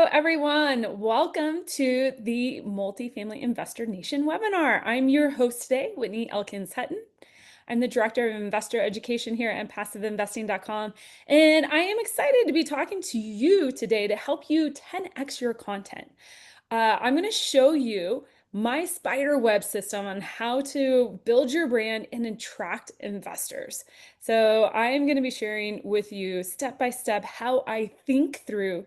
Hello, everyone. Welcome to the Multifamily Investor Nation webinar. I'm your host today, Whitney Elkins-Hutten. I'm the Director of Investor Education here at PassiveInvesting.com, and I am excited to be talking to you today to help you 10x your content. I'm going to show you my Spiderweb system on how to build your brand and attract investors. So I am going to be sharing with you step by step how I think through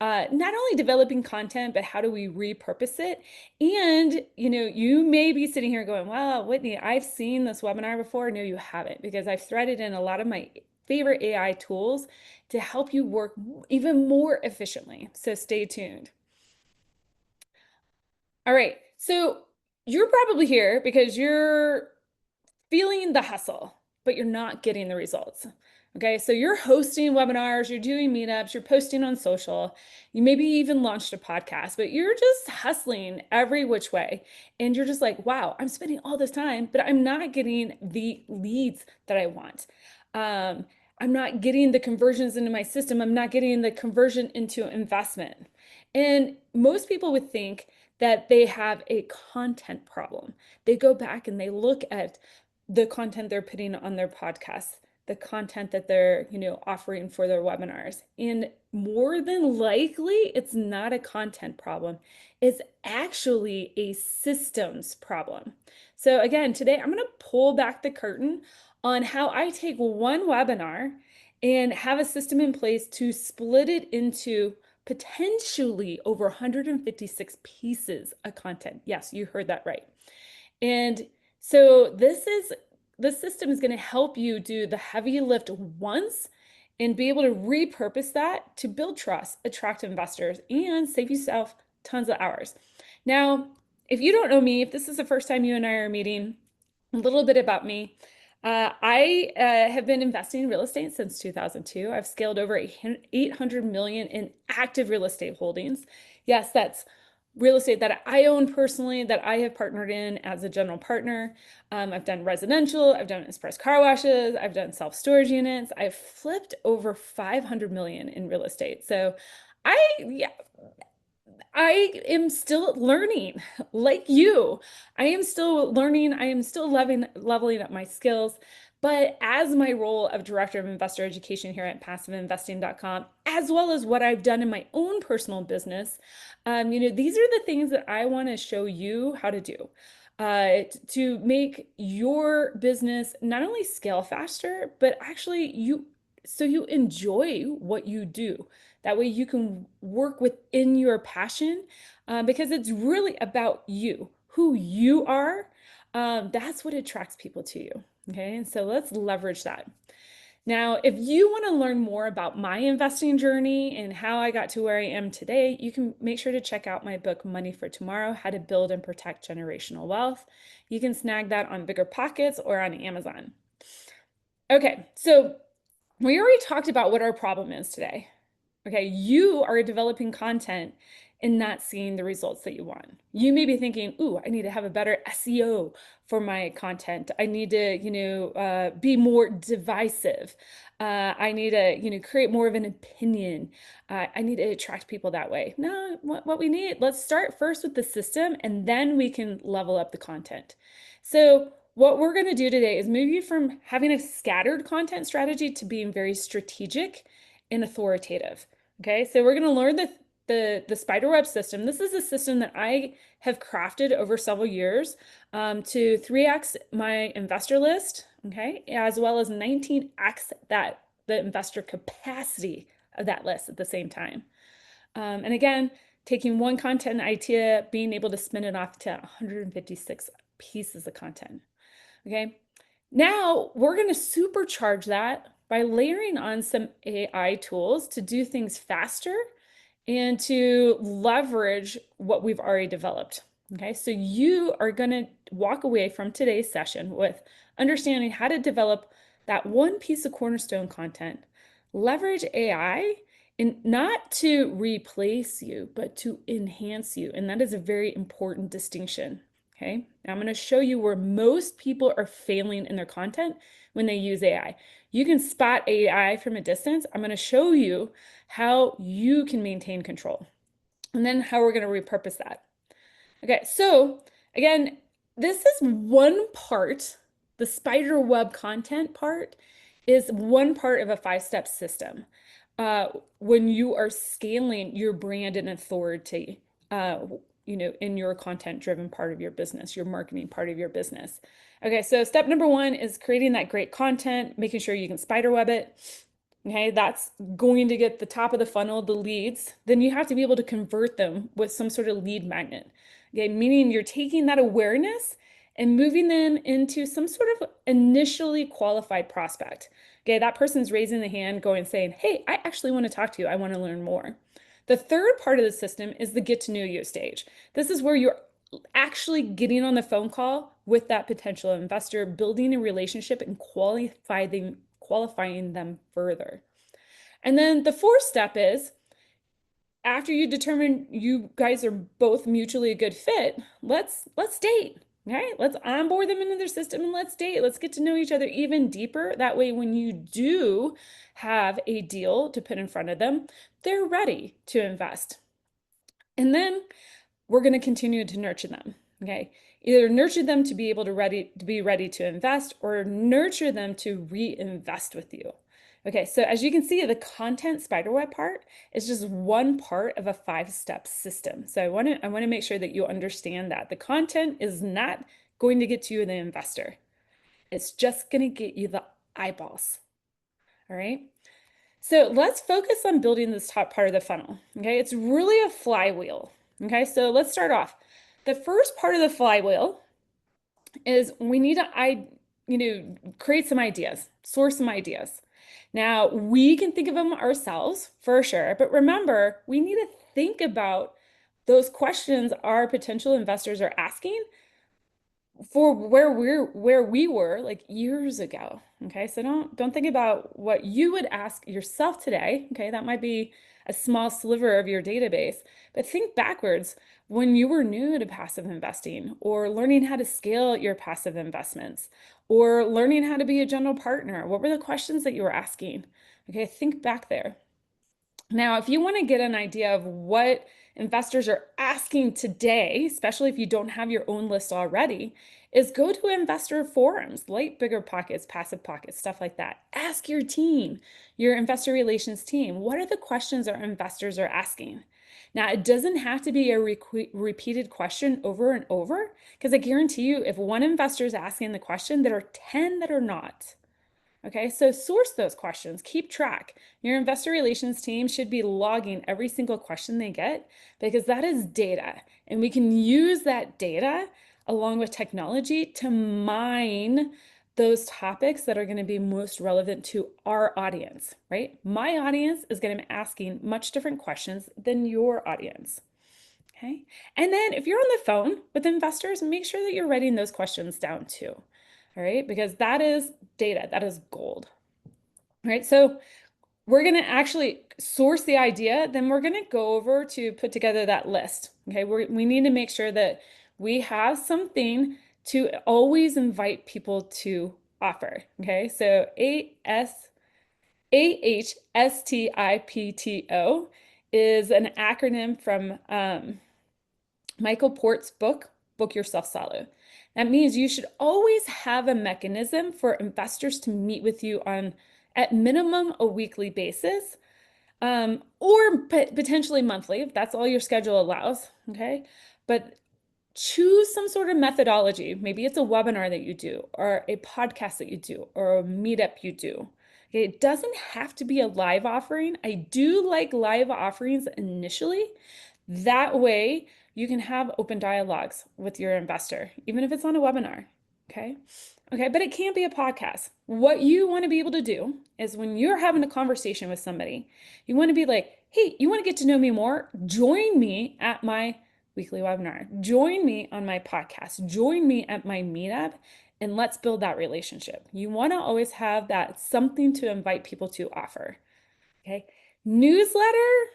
not only developing content, but how do we repurpose it? And, you may be sitting here going, wow, Whitney, I've seen this webinar before. No, you haven't, because I've threaded in a lot of my favorite AI tools to help you work even more efficiently. So stay tuned. All right. So you're probably here because you're feeling the hustle, but you're not getting the results. Okay, so you're hosting webinars, you're doing meetups, you're posting on social, you maybe even launched a podcast, but you're just hustling every which way. And you're just like, wow, I'm spending all this time, but I'm not getting the leads that I want. I'm not getting the conversions into my system. I'm not getting the conversion into investment. And most people would think that they have a content problem. They go back and they look at the content they're putting on their podcasts, the content that they're, offering for their webinars. And more than likely, it's not a content problem. It's actually a systems problem. So again, today I'm going to pull back the curtain on how I take one webinar and have a system in place to split it into potentially over 156 pieces of content. Yes, you heard that right. And so this system is going to help you do the heavy lift once and be able to repurpose that to build trust, attract investors, and save yourself tons of hours. Now, if you don't know me, if this is the first time you and I are meeting, a little bit about me. I have been investing in real estate since 2002. I've scaled over 800 million in active real estate holdings. Yes, that's real estate that I own personally, that I have partnered in as a general partner. I've done residential, I've done express car washes, I've done self-storage units. I've flipped over 500 million in real estate. So yeah, I am still learning like you. I am still learning. I am still leveling up my skills. But as my role of Director of Investor Education here at PassiveInvesting.com, as well as what I've done in my own personal business, these are the things that I want to show you how to do to make your business not only scale faster, but actually you enjoy what you do. That way you can work within your passion because it's really about you, who you are. That's what attracts people to you. Okay, and so let's leverage that. Now, if you want to learn more about my investing journey and how I got to where I am today, you can make sure to check out my book, Money for Tomorrow, How to Build and Protect Generational Wealth. You can snag that on Bigger Pockets or on Amazon. Okay, so we already talked about what our problem is today. Okay, you are developing content and not seeing the results that you want. You may be thinking, ooh, I need to have a better SEO for my content. I need to, be more divisive. I need to, create more of an opinion. I need to attract people that way. No, what we need, let's start first with the system and then we can level up the content. So what we're going to do today is move you from having a scattered content strategy to being very strategic and authoritative. Okay, so we're going to learn the Spiderweb system. This is a system that I have crafted over several years to 3x my investor list, okay, as well as 19x the investor capacity of that list at the same time. And again, taking one content idea, being able to spin it off to 156 pieces of content. Okay, now we're going to supercharge that by layering on some AI tools to do things faster and to leverage what we've already developed. Okay, so you are going to walk away from today's session with understanding how to develop that one piece of cornerstone content, leverage AI, and not to replace you, but to enhance you. And that is a very important distinction. Okay, now I'm going to show you where most people are failing in their content when they use AI. You can spot AI from a distance. I'm going to show you how you can maintain control. and then how we're going to repurpose that. Okay, so again, this is one part, the spider web content part is one part of a five-step system. When you are scaling your brand and authority, uh, in your content-driven part of your business, your marketing part of your business. Okay, so step number one is creating that great content, making sure you can spiderweb it. Okay, that's going to get the top of the funnel, the leads. Then you have to be able to convert them with some sort of lead magnet. Okay, meaning you're taking that awareness and moving them into some sort of initially qualified prospect. Okay, that person's raising the hand, going saying, hey, I actually want to talk to you. I want to learn more. The third part of the system is the get to know you stage. This is where you're actually getting on the phone call with that potential investor, building a relationship and qualifying them further. And then the fourth step is after you determine you guys are both mutually a good fit, let's date. Okay, let's onboard them into their system and let's date. Let's get to know each other even deeper. That way, when you do have a deal to put in front of them, they're ready to invest. And then we're going to continue to nurture them. Okay, either nurture them to be able to be ready to invest, or nurture them to reinvest with you. Okay, so as you can see, the content spiderweb part is just one part of a five-step system. So I want to make sure that you understand that the content is not going to get you the investor. It's just going to get you the eyeballs. All right. So let's focus on building this top part of the funnel. Okay, it's really a flywheel. Okay, so let's start off. The first part of the flywheel is we need to create some ideas, source some ideas. Now, we can think of them ourselves for sure, but remember, we need to think about those questions our potential investors are asking for where we were like years ago. Okay, so don't think about what you would ask yourself today. Okay, that might be a small sliver of your database, but think backwards when you were new to passive investing, or learning how to scale your passive investments, or learning how to be a general partner. What were the questions that you were asking? Okay, think back there. Now, if you want to get an idea of what investors are asking today, especially if you don't have your own list already, is go to investor forums like Bigger Pockets, Passive Pockets, stuff like that. Ask your team, your investor relations team, what are the questions our investors are asking? Now, it doesn't have to be a repeated question over and over, because I guarantee you, if one investor is asking the question, there are 10 that are not. Okay, so source those questions, keep track. Your investor relations team should be logging every single question they get, because that is data. And we can use that data along with technology to mine those topics that are going to be most relevant to our audience, right? My audience is going to be asking much different questions than your audience. Okay, and then if you're on the phone with investors, make sure that you're writing those questions down too. All right, because that is data, that is gold. All right, so we're going to actually source the idea, then we're going to go over to put together that list. Okay, we need to make sure that we have something to always invite people to offer. Okay, so AHSTIPTO is an acronym from Michael Port's book, Book Yourself Solid. That means you should always have a mechanism for investors to meet with you on, at minimum, a weekly basis, or potentially monthly, if that's all your schedule allows. Okay, but choose some sort of methodology. Maybe it's a webinar that you do, or a podcast that you do, or a meetup you do. Okay, it doesn't have to be a live offering. I do like live offerings initially. That way, you can have open dialogues with your investor, even if it's on a webinar. Okay. Okay, but it can't be a podcast. What you want to be able to do is when you're having a conversation with somebody, you want to be like, hey, you want to get to know me more? Join me at my weekly webinar. Join me on my podcast. Join me at my meetup, and let's build that relationship. You want to always have that something to invite people to offer. Okay. Newsletter,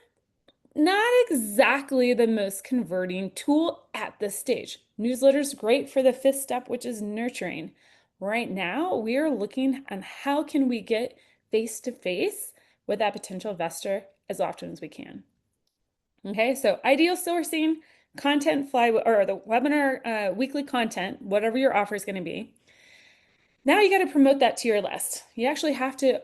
not exactly the most converting tool at this stage. Newsletter's great for the fifth step, which is nurturing. Right now, we are looking at how can we get face to face with that potential investor as often as we can. Okay, so ideal sourcing, content flywheel, or the webinar weekly content, whatever your offer is going to be. Now you got to promote that to your list. You actually have to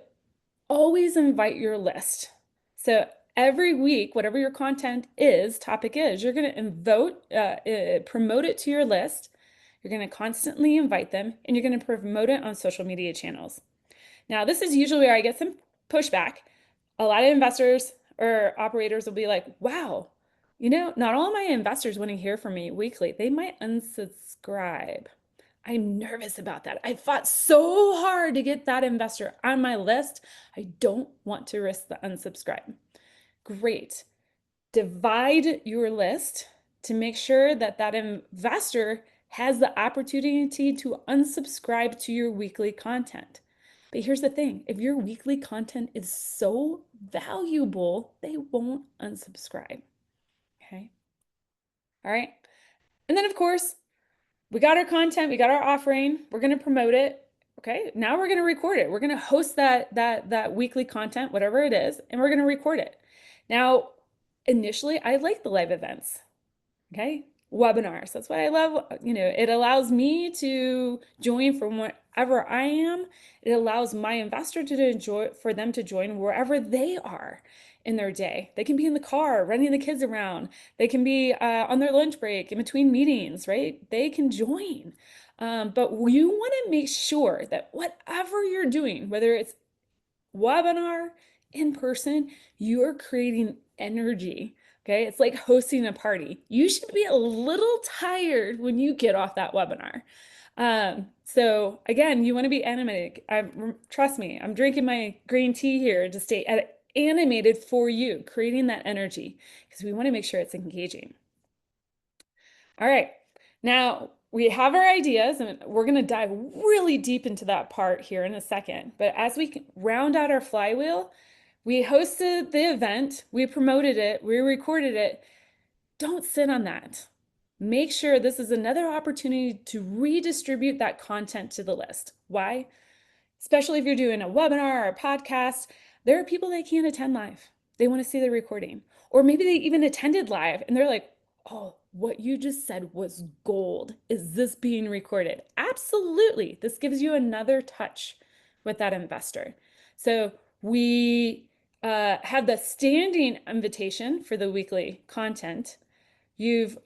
always invite your list. So every week, whatever your content is, topic is, you're going to promote it to your list. You're going to constantly invite them, and you're going to promote it on social media channels. Now, this is usually where I get some pushback. A lot of investors or operators will be like, wow, not all of my investors want to hear from me weekly. They might unsubscribe. I'm nervous about that. I fought so hard to get that investor on my list. I don't want to risk the unsubscribe. Great. Divide your list to make sure that that investor has the opportunity to unsubscribe to your weekly content. But here's the thing, if your weekly content is so valuable, they won't unsubscribe. Okay. All right. And then, of course, we got our content, we got our offering, we're going to promote it. Okay. Now we're going to record it. We're going to host that weekly content, whatever it is, and we're going to record it. Now, initially, I like the live events. Okay. Webinars. That's what I love. It allows me to join from wherever I am. It allows my investor to enjoy, for them to join wherever they are in their day. They can be in the car, running the kids around. They can be on their lunch break in between meetings, right? They can join. But you want to make sure that whatever you're doing, whether it's webinar, in person, you're creating energy. Okay. It's like hosting a party. You should be a little tired when you get off that webinar. So again, you want to be animated. Trust me, I'm drinking my green tea here to stay animated for you, creating that energy because we want to make sure it's engaging. All right. Now we have our ideas and we're going to dive really deep into that part here in a second. But as we round out our flywheel, we hosted the event, we promoted it, we recorded it. Don't sit on that. Make sure this is another opportunity to redistribute that content to the list. Why? Especially if you're doing a webinar or a podcast, there are people that can't attend live. They want to see the recording. Or maybe they even attended live and they're like, oh, what you just said was gold. Is this being recorded? Absolutely. This gives you another touch with that investor. So we have the standing invitation for the weekly content. You've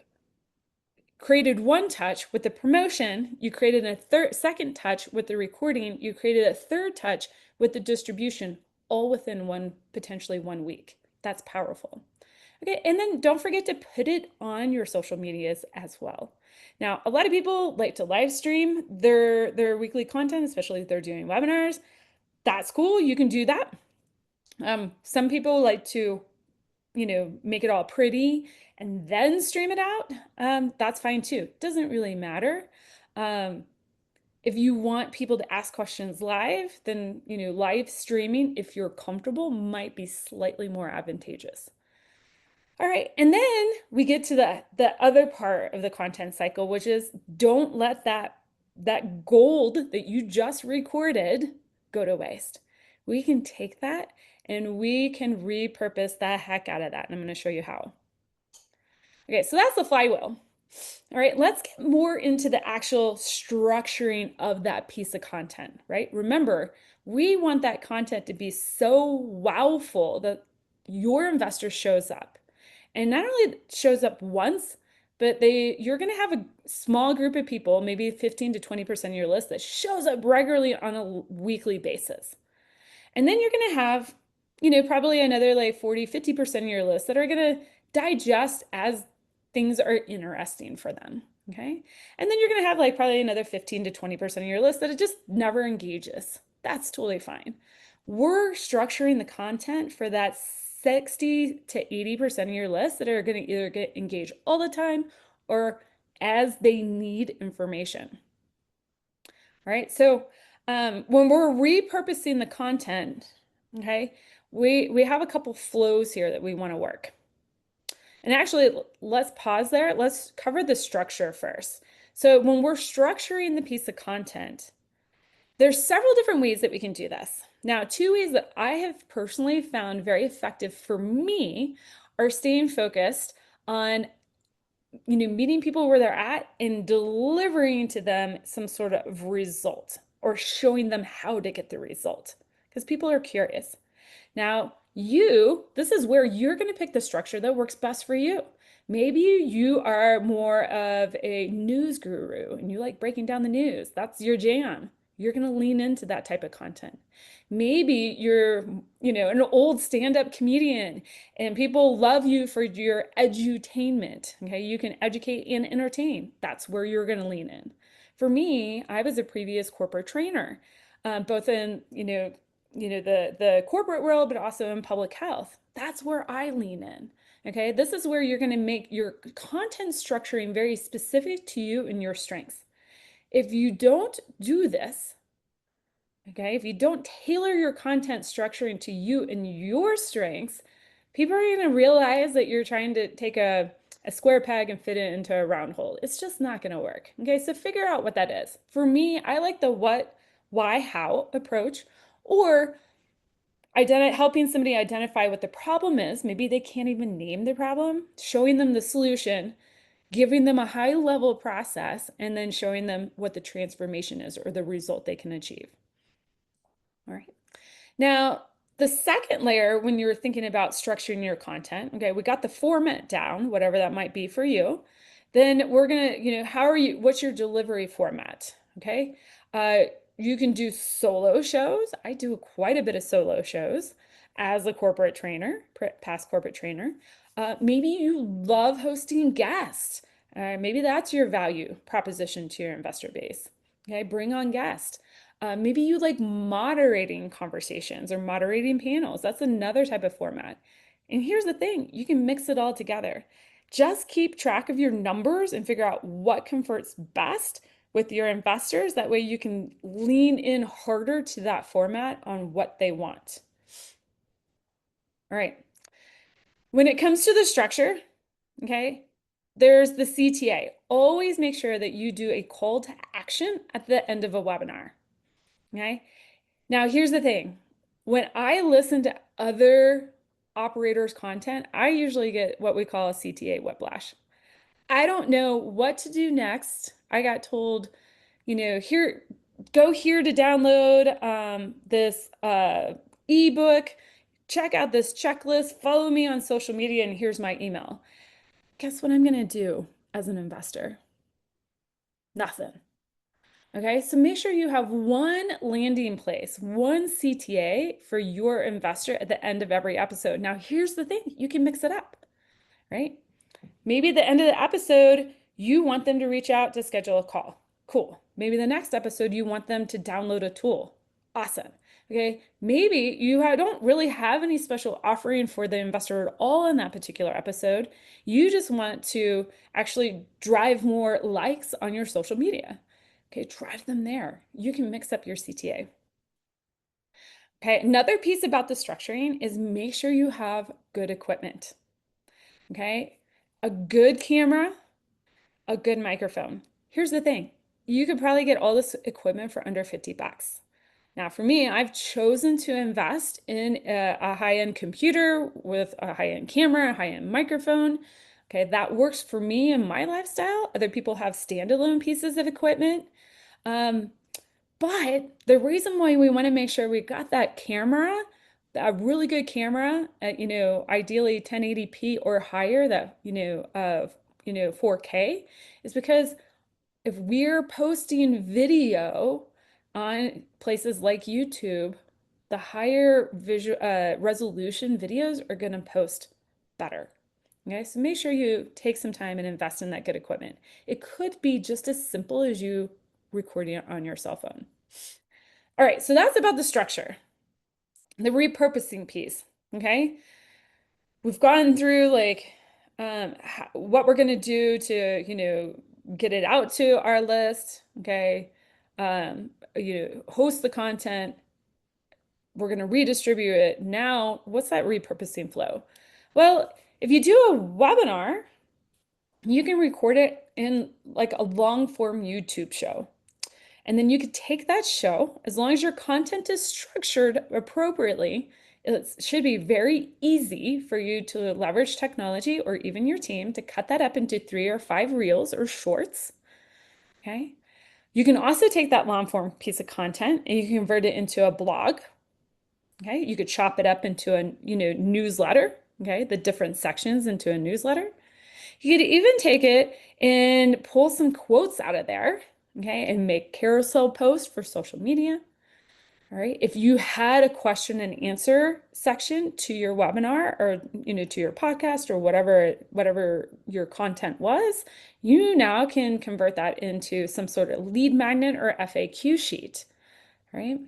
created one touch with the promotion, you created a second touch with the recording, you created a third touch with the distribution, all within potentially 1 week. That's powerful. Okay, and then don't forget to put it on your social medias as well. Now, a lot of people like to live stream their weekly content, especially if they're doing webinars. That's cool, you can do that. Some people like to make it all pretty and then stream it out, that's fine too. Doesn't really matter. If you want people to ask questions live, then, live streaming, if you're comfortable, might be slightly more advantageous. All right, and then we get to the other part of the content cycle, which is don't let that gold that you just recorded go to waste. We can take that and we can repurpose the heck out of that. And I'm going to show you how. Okay, so that's the flywheel. All right, let's get more into the actual structuring of that piece of content, right? Remember, we want that content to be so wowful that your investor shows up. And not only shows up once, but you're going to have a small group of people, maybe 15 to 20% of your list that shows up regularly on a weekly basis. And then you're going to have, probably another like 40, 50% of your list that are going to digest as things are interesting for them. Okay. And then you're going to have like probably another 15 to 20% of your list that it just never engages. That's totally fine. We're structuring the content for that 60 to 80% of your list that are going to either get engaged all the time or as they need information. All right. So when we're repurposing the content, okay, we have a couple flows here that we want to work. And actually, let's pause there. Let's cover the structure first. So when we're structuring the piece of content, there's several different ways that we can do this. Now, two ways that I have personally found very effective for me are staying focused on meeting people where they're at and delivering to them some sort of result or showing them how to get the result because people are curious. Now, this is where you're going to pick the structure that works best for you. Maybe you are more of a news guru and you like breaking down the news. That's your jam. You're going to lean into that type of content. Maybe you're, an old stand-up comedian and people love you for your edutainment. Okay, you can educate and entertain. That's where you're going to lean in. For me, I was a previous corporate trainer, both in, the corporate world, but also in public health. That's where I lean in. Okay, this is where you're going to make your content structuring very specific to you and your strengths. If you don't do this, okay, if you don't tailor your content structuring to you and your strengths, people are going to realize that you're trying to take a square peg and fit it into a round hole. It's just not going to work. Okay, so figure out what that is. For me, I like the what, why, how approach, or helping somebody identify what the problem is. Maybe they can't even name the problem, showing them the solution, giving them a high level process, and then showing them what the transformation is or the result they can achieve. All right. Now, the second layer, when you're thinking about structuring your content, okay, we got the format down, whatever that might be for you. Then we're gonna, what's your delivery format? Okay. You can do solo shows. I do quite a bit of solo shows as a corporate trainer, past corporate trainer. Maybe you love hosting guests. Maybe that's your value proposition to your investor base. Okay, bring on guests. Maybe you like moderating conversations or moderating panels. That's another type of format. And here's the thing, you can mix it all together. Just keep track of your numbers and figure out what converts best with your investors. That way you can lean in harder to that format on what they want. All right. When it comes to the structure, okay, there's the CTA. Always make sure that you do a call to action at the end of a webinar. Okay. Now, here's the thing. When I listen to other operators' content, I usually get what we call a CTA whiplash. I don't know what to do next. I got told, go here to download this ebook, check out this checklist, follow me on social media, and here's my email. Guess what I'm going to do as an investor? Nothing. Okay, so make sure you have one landing place, one CTA for your investor at the end of every episode. Now, here's the thing, you can mix it up, right? Maybe at the end of the episode, you want them to reach out to schedule a call. Cool. Maybe the next episode, you want them to download a tool. Awesome. Okay, maybe you don't really have any special offering for the investor at all in that particular episode. You just want to actually drive more likes on your social media. Okay, drive them there. You can mix up your CTA. Okay, another piece about the structuring is make sure you have good equipment. Okay, a good camera, a good microphone. Here's the thing, you could probably get all this equipment for under 50 bucks. Now, for me, I've chosen to invest in a high-end computer with a high-end camera, a high-end microphone. Okay, that works for me and my lifestyle. Other people have standalone pieces of equipment. But the reason why we want to make sure we got that camera, a really good camera at, ideally 1080p or higher, that, of, 4K, is because if we're posting video on places like YouTube, the higher visual resolution videos are going to post better. Okay, so make sure you take some time and invest in that good equipment. It could be just as simple as you recording it on your cell phone. All right, so that's about the structure, the repurposing piece. Okay, we've gone through like what we're going to do to, get it out to our list. Okay, host the content. We're going to redistribute it. Now, what's that repurposing flow? Well, if you do a webinar, you can record it in like a long form YouTube show. And then you could take that show, as long as your content is structured appropriately, It should be very easy for you to leverage technology or even your team to cut that up into 3 or 5 reels or shorts. Okay. You can also take that long form piece of content and you can convert it into a blog. Okay. You could chop it up into a, newsletter. Okay. The different sections into a newsletter. You could even take it and pull some quotes out of there. Okay. And make carousel posts for social media. All right. If you had a question and answer section to your webinar or, to your podcast or whatever your content was, you now can convert that into some sort of lead magnet or FAQ sheet. Right.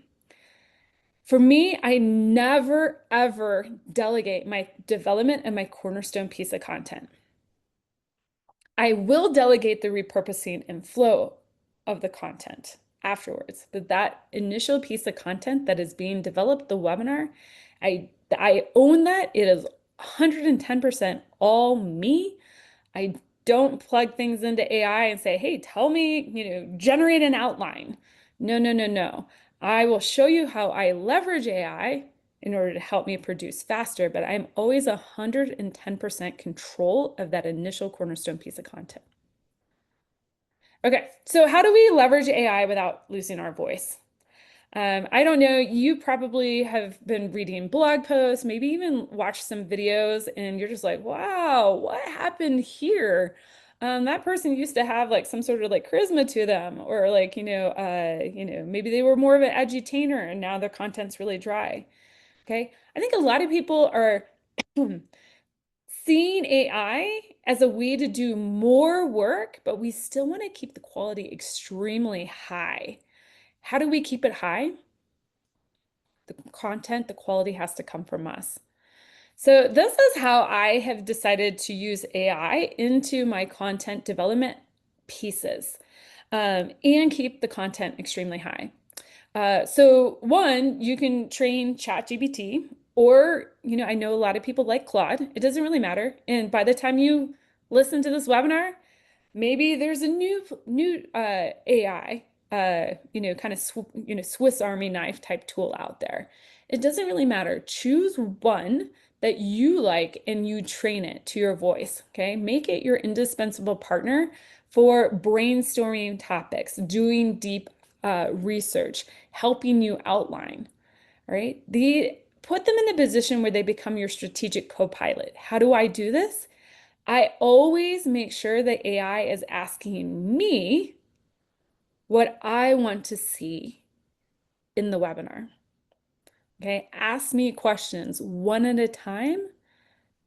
For me, I never ever delegate my development and my cornerstone piece of content. I will delegate the repurposing and flow of the content afterwards. But that initial piece of content that is being developed, the webinar, I own that. It is 110% all me. I don't plug things into AI and say, hey, tell me, generate an outline. No, no, no, no. I will show you how I leverage AI in order to help me produce faster, but I'm always 110% control of that initial cornerstone piece of content. Okay, so how do we leverage AI without losing our voice? I don't know, you probably have been reading blog posts, maybe even watched some videos, and you're just like, wow, what happened here? That person used to have like some sort of like charisma to them, or like, maybe they were more of an edutainer and now their content's really dry. Okay. I think a lot of people are seeing AI as a way to do more work, but we still want to keep the quality extremely high. How do we keep it high? The content, the quality has to come from us. So this is how I have decided to use AI into my content development pieces, and keep the content extremely high. So one, you can train ChatGPT, or, I know a lot of people like Claude. It doesn't really matter. And by the time you listen to this webinar, maybe there's a new AI, kind of Swiss Army knife type tool out there. It doesn't really matter. Choose one that you like and you train it to your voice. Okay, make it your indispensable partner for brainstorming topics, doing deep research, helping you outline. All right, put them in a position where they become your strategic co-pilot. How do I do this? I always make sure that AI is asking me what I want to see in the webinar. Okay, ask me questions one at a time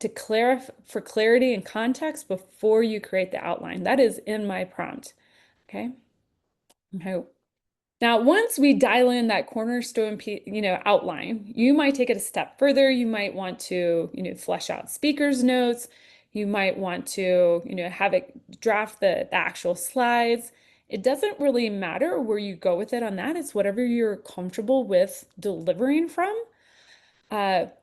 to clarify for clarity and context before you create the outline. That is in my prompt. Okay. Okay. Now, once we dial in that cornerstone, outline, you might take it a step further. You might want to, flesh out speakers notes. You might want to, have it draft the actual slides. It doesn't really matter where you go with it on that. It's whatever you're comfortable with delivering from. But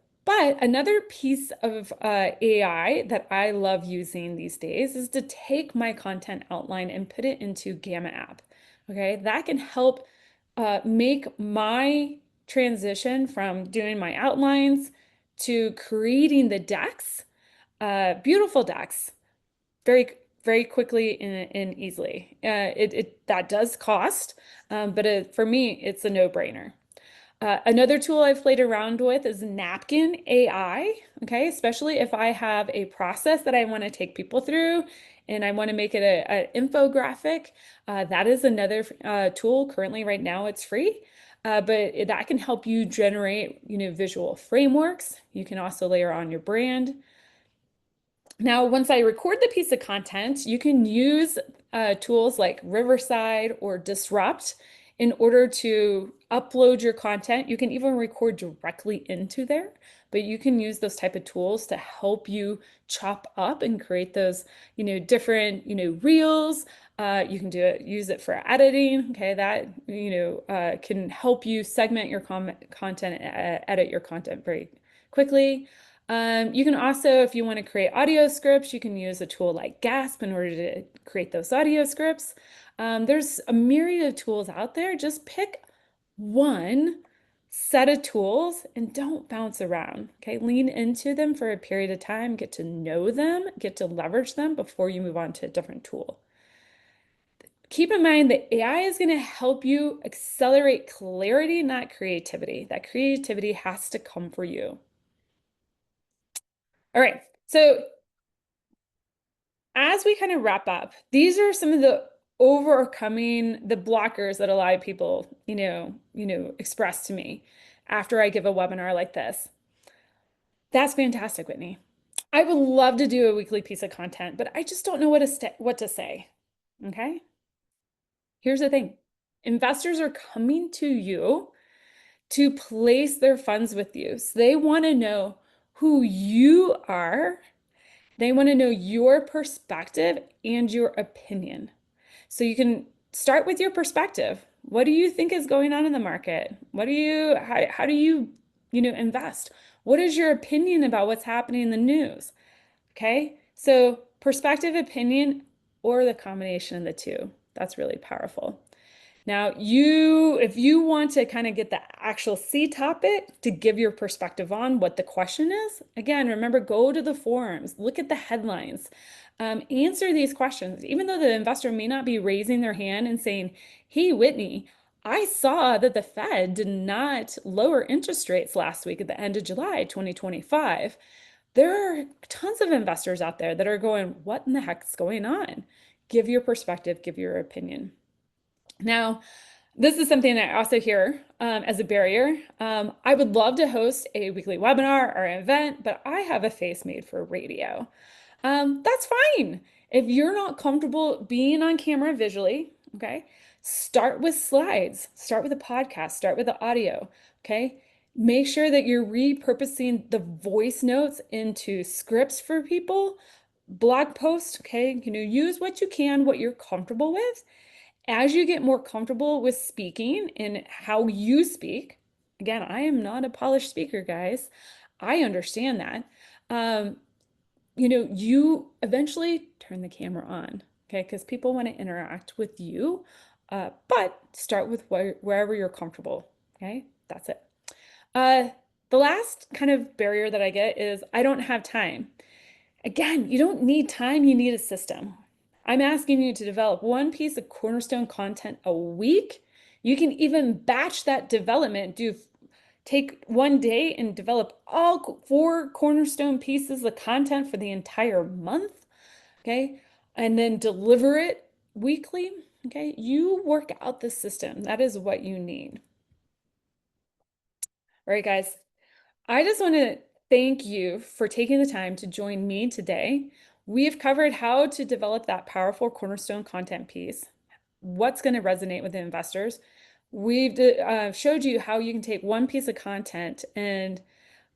another piece of AI that I love using these days is to take my content outline and put it into Gamma app. Okay, that can help make my transition from doing my outlines to creating the decks, beautiful decks, very, very quickly and easily. That does cost, but for me, it's a no-brainer. Another tool I've played around with is Napkin AI, okay? Especially if I have a process that I want to take people through and I want to make it an infographic. That is another tool. Currently, right now, it's free, but that can help you generate, visual frameworks. You can also layer on your brand. Now, once I record the piece of content, you can use tools like Riverside or Disrupt in order to upload your content. You can even record directly into there, but you can use those type of tools to help you chop up and create those, different, reels. You can use it for editing. Okay, that, can help you segment your content, edit your content very quickly. You can also, if you want to create audio scripts, you can use a tool like Gasp in order to create those audio scripts. There's a myriad of tools out there. Just pick one set of tools and don't bounce around. Okay, lean into them for a period of time, get to know them, get to leverage them before you move on to a different tool. Keep in mind that AI is going to help you accelerate clarity, not creativity. That creativity has to come for you. All right, so as we kind of wrap up, these are some of the overcoming the blockers that a lot of people, express to me after I give a webinar like this. That's fantastic, Whitney. I would love to do a weekly piece of content, but I just don't know what to say. Okay? Here's the thing. Investors are coming to you to place their funds with you. So they want to know who you are. They want to know your perspective and your opinion. So you can start with your perspective. What do you think is going on in the market? How do you, invest? What is your opinion about what's happening in the news? Okay. So perspective, opinion, or the combination of the two. That's really powerful. Now, if you want to kind of get the actual C topic to give your perspective on what the question is, again, remember, go to the forums, look at the headlines, answer these questions. Even though the investor may not be raising their hand and saying, hey, Whitney, I saw that the Fed did not lower interest rates last week at the end of July 2025. There are tons of investors out there that are going, what in the heck is going on? Give your perspective, give your opinion. Now, this is something I also hear as a barrier. I would love to host a weekly webinar or event, but I have a face made for radio. That's fine. If you're not comfortable being on camera visually, okay, start with slides, start with a podcast, start with the audio, okay? Make sure that you're repurposing the voice notes into scripts for people, blog posts, okay? Use what you can, what you're comfortable with. As you get more comfortable with speaking and how you speak, again, I am not a polished speaker, guys. I understand that. You eventually turn the camera on, okay? Because people want to interact with you, but start with wherever you're comfortable, okay? That's it. The last kind of barrier that I get is I don't have time. Again, you don't need time, you need a system. I'm asking you to develop one piece of cornerstone content a week. You can even batch that development, take one day and develop all 4 cornerstone pieces of content for the entire month, okay? And then deliver it weekly, okay? You work out the system. That is what you need. All right, guys. I just want to thank you for taking the time to join me today. We have covered how to develop that powerful cornerstone content piece, what's going to resonate with the investors. We've showed you how you can take one piece of content and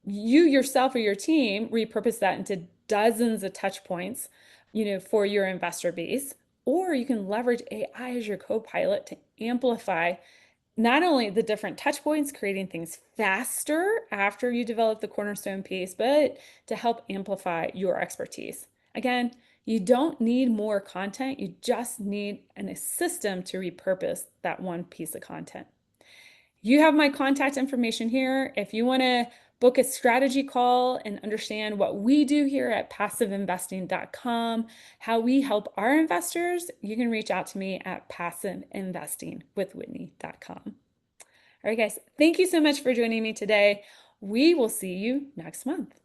you yourself or your team repurpose that into dozens of touch points, for your investor base. Or you can leverage AI as your co-pilot to amplify not only the different touch points, creating things faster after you develop the cornerstone piece, but to help amplify your expertise. Again, you don't need more content, you just need a system to repurpose that one piece of content. You have my contact information here. If you want to book a strategy call and understand what we do here at passiveinvesting.com, how we help our investors, you can reach out to me at passiveinvestingwithwhitney.com. All right, guys, thank you so much for joining me today. We will see you next month.